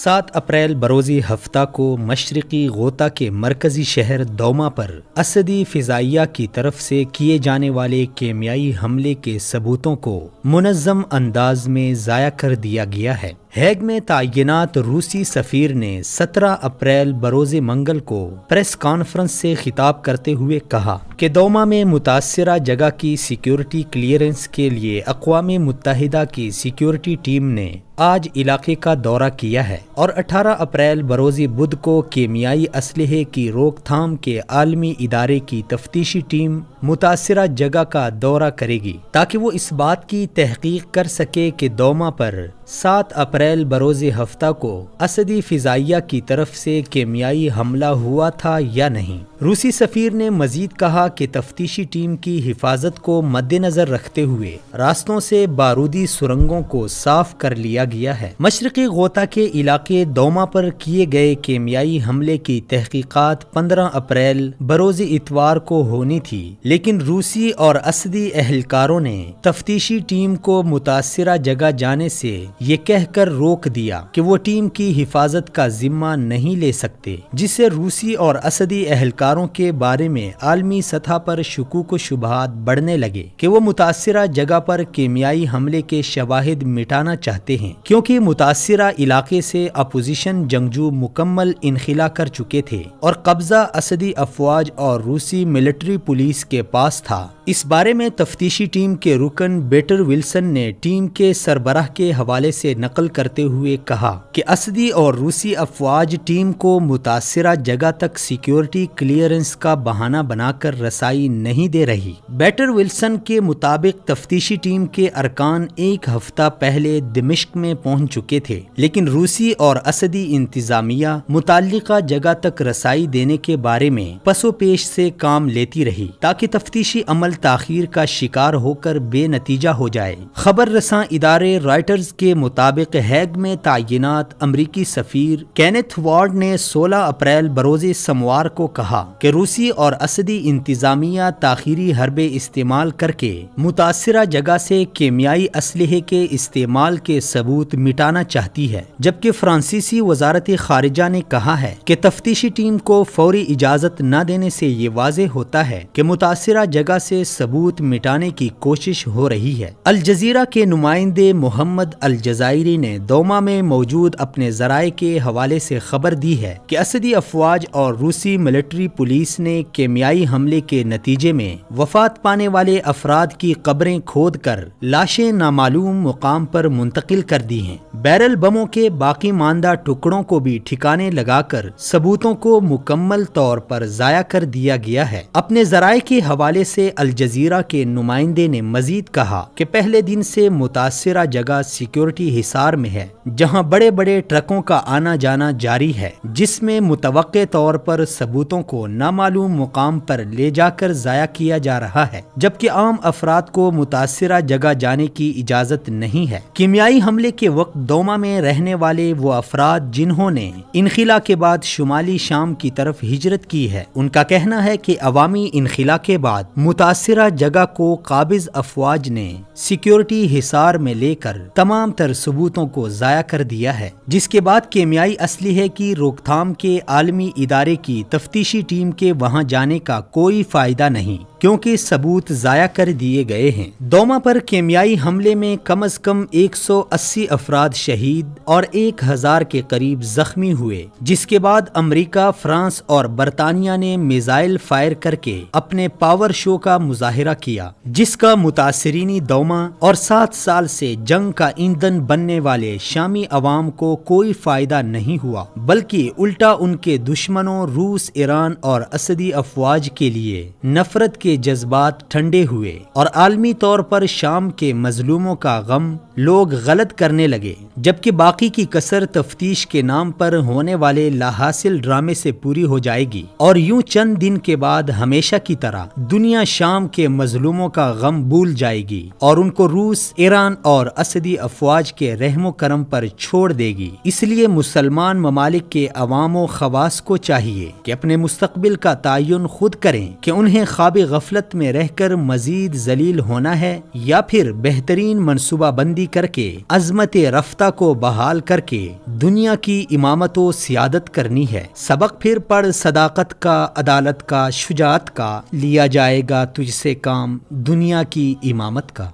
7 April بروز ہفتہ کو مشرقی غوطہ کے مرکزی شہر دوما پر اسدی فضائیہ کی طرف سے کیے جانے والے کیمیائی حملے کے ثبوتوں کو منظم انداز میں ضائع کر دیا گیا ہے۔ ہیگ میں تعینات روسی سفیر نے 17 اپریل بروز منگل کو پریس کانفرنس سے خطاب کرتے ہوئے کہا کہ دوما میں متاثرہ جگہ کی سیکیورٹی کلیئرنس کے لیے اقوام متحدہ کی سیکیورٹی ٹیم نے آج علاقے کا دورہ کیا ہے اور 18 اپریل بروز بدھ کو کیمیائی اسلحے کی روک تھام کے عالمی ادارے کی تفتیشی ٹیم متاثرہ جگہ کا دورہ کرے گی تاکہ وہ اس بات کی تحقیق کر سکے کہ دوما پر 7 اپریل بروز ہفتہ کو اسدی فضائیہ کی طرف سے کیمیائی حملہ ہوا تھا یا نہیں۔ روسی سفیر نے مزید کہا کہ تفتیشی ٹیم کی حفاظت کو مد نظر رکھتے ہوئے راستوں سے بارودی سرنگوں کو صاف کر لیا گیا ہے۔ مشرقی غوطہ کے علاقے دوما پر کیے گئے کیمیائی حملے کی تحقیقات 15 اپریل بروز اتوار کو ہونی تھی، لیکن روسی اور اسدی اہلکاروں نے تفتیشی ٹیم کو متاثرہ جگہ جانے سے یہ کہہ کر روک دیا کہ وہ ٹیم کی حفاظت کا ذمہ نہیں لے سکتے، جس سے روسی اور اسدی اہلکاروں کے بارے میں عالمی سطح پر شکوک و شبہات بڑھنے لگے کہ وہ متاثرہ جگہ پر کیمیائی حملے کے شواہد مٹانا چاہتے ہیں، کیونکہ متاثرہ علاقے سے اپوزیشن جنگجو مکمل انخلا کر چکے تھے اور قبضہ اسدی افواج اور روسی ملٹری پولیس کے پاس تھا۔ اس بارے میں تفتیشی ٹیم کے رکن پیٹر ولسن نے ٹیم کے سربراہ کے حوالے سے نقل کرتے ہوئے کہا کہ اسدی اور روسی افواج ٹیم کو متاثرہ جگہ تک سیکیورٹی کلیئرنس کا بہانہ بنا کر رسائی نہیں دے رہی۔ پیٹر ولسن کے مطابق تفتیشی ٹیم کے ارکان ایک ہفتہ پہلے دمشق میں پہنچ چکے تھے، لیکن روسی اور اسدی انتظامیہ متعلقہ جگہ تک رسائی دینے کے بارے میں پس و پیش سے کام لیتی رہی تاکہ تفتیشی عمل تاخیر کا شکار ہو کر بے نتیجہ ہو جائے۔ خبر رساں ادارے رائٹرز کے مطابق ہیگ میں تعینات امریکی سفیر کینتھ وارڈ نے 16 اپریل بروز سموار کو کہا کہ روسی اور اسدی انتظامیہ تاخیری حربے استعمال کر کے متاثرہ جگہ سے کیمیائی اسلحے کے استعمال کے ثبوت مٹانا چاہتی ہے، جبکہ فرانسیسی وزارت خارجہ نے کہا ہے کہ تفتیشی ٹیم کو فوری اجازت نہ دینے سے یہ واضح ہوتا ہے کہ متاثرہ جگہ سے ثبوت مٹانے کی کوشش ہو رہی ہے۔ الجزیرہ کے نمائندے محمد الجزائری نے دوما میں موجود اپنے ذرائع کے حوالے سے خبر دی ہے کہ اسدی افواج اور روسی ملٹری پولیس نے کیمیائی حملے کے نتیجے میں وفات پانے والے افراد کی قبریں کھود کر لاشیں نامعلوم مقام پر منتقل کر دی ہیں۔ بیرل بموں کے باقی ماندہ ٹکڑوں کو بھی ٹھکانے لگا کر ثبوتوں کو مکمل طور پر ضائع کر دیا گیا ہے۔ اپنے ذرائع کے حوالے سے الجزیرہ کے نمائندے نے مزید کہا کہ پہلے دن سے متاثرہ جگہ سیکیورٹی حصار میں ہے، جہاں بڑے بڑے ٹرکوں کا آنا جانا جاری ہے، جس میں متوقع طور پر ثبوتوں کو نامعلوم مقام پر لے جا کر ضائع کیا جا رہا ہے، جبکہ عام افراد کو متاثرہ جگہ جانے کی اجازت نہیں ہے۔ کیمیائی حملے کے وقت دوما میں رہنے والے وہ افراد جنہوں نے انخلا کے بعد شمالی شام کی طرف ہجرت کی ہے، ان کا کہنا ہے کہ عوامی انخلا کے بعد متاثرہ جگہ کو قابض افواج نے سیکیورٹی حصار میں لے کر تمام تر ثبوتوں کو ضائع کر دیا ہے، جس کے بعد کیمیائی اسلحے کی روک تھام کے عالمی ادارے کی تفتیشی ٹیم کے وہاں جانے کا کوئی فائدہ نہیں، کیونکہ ثبوت ضائع کر دیے گئے ہیں۔ دوما پر کیمیائی حملے میں کم از کم 180 افراد شہید اور 1000 کے قریب زخمی ہوئے، جس کے بعد امریکہ، فرانس اور برطانیہ نے میزائل فائر کر کے اپنے پاور شو کا مظاہرہ کیا، جس کا متاثرینی دوما اور 7 سال سے جنگ کا ایندھن بننے والے شامی عوام کو کوئی فائدہ نہیں ہوا، بلکہ الٹا ان کے دشمنوں روس، ایران اور اسدی افواج کے لیے نفرت کے جذبات ٹھنڈے ہوئے اور عالمی طور پر شام کے مظلوموں کا غم لوگ غلط کرنے لگے، جبکہ باقی کی کسر تفتیش کے نام پر ہونے والے لاحاصل ڈرامے سے پوری ہو جائے گی، اور یوں چند دن کے بعد ہمیشہ کی طرح دنیا شام کے مظلوموں کا غم بھول جائے گی اور ان کو روس، ایران اور اسدی افواج کے رحم و کرم پر چھوڑ دے گی۔ اس لیے مسلمان ممالک کے عوام و خواص کو چاہیے کہ اپنے مستقبل کا تعین خود کریں کہ انہیں خواب غفلت میں رہ کر مزید ذلیل ہونا ہے یا پھر بہترین منصوبہ بندی آزادی کر کے عظمت رفتہ کو بحال کر کے دنیا کی امامت و سیادت کرنی ہے۔ سبق پھر پڑھ صداقت کا، عدالت کا، شجاعت کا، لیا جائے گا تجھ سے کام دنیا کی امامت کا۔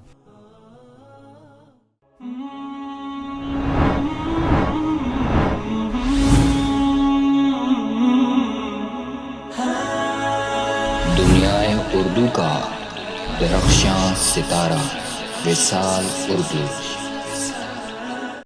دنیائے اردو کا درخشاں ستارہ وصال اردو۔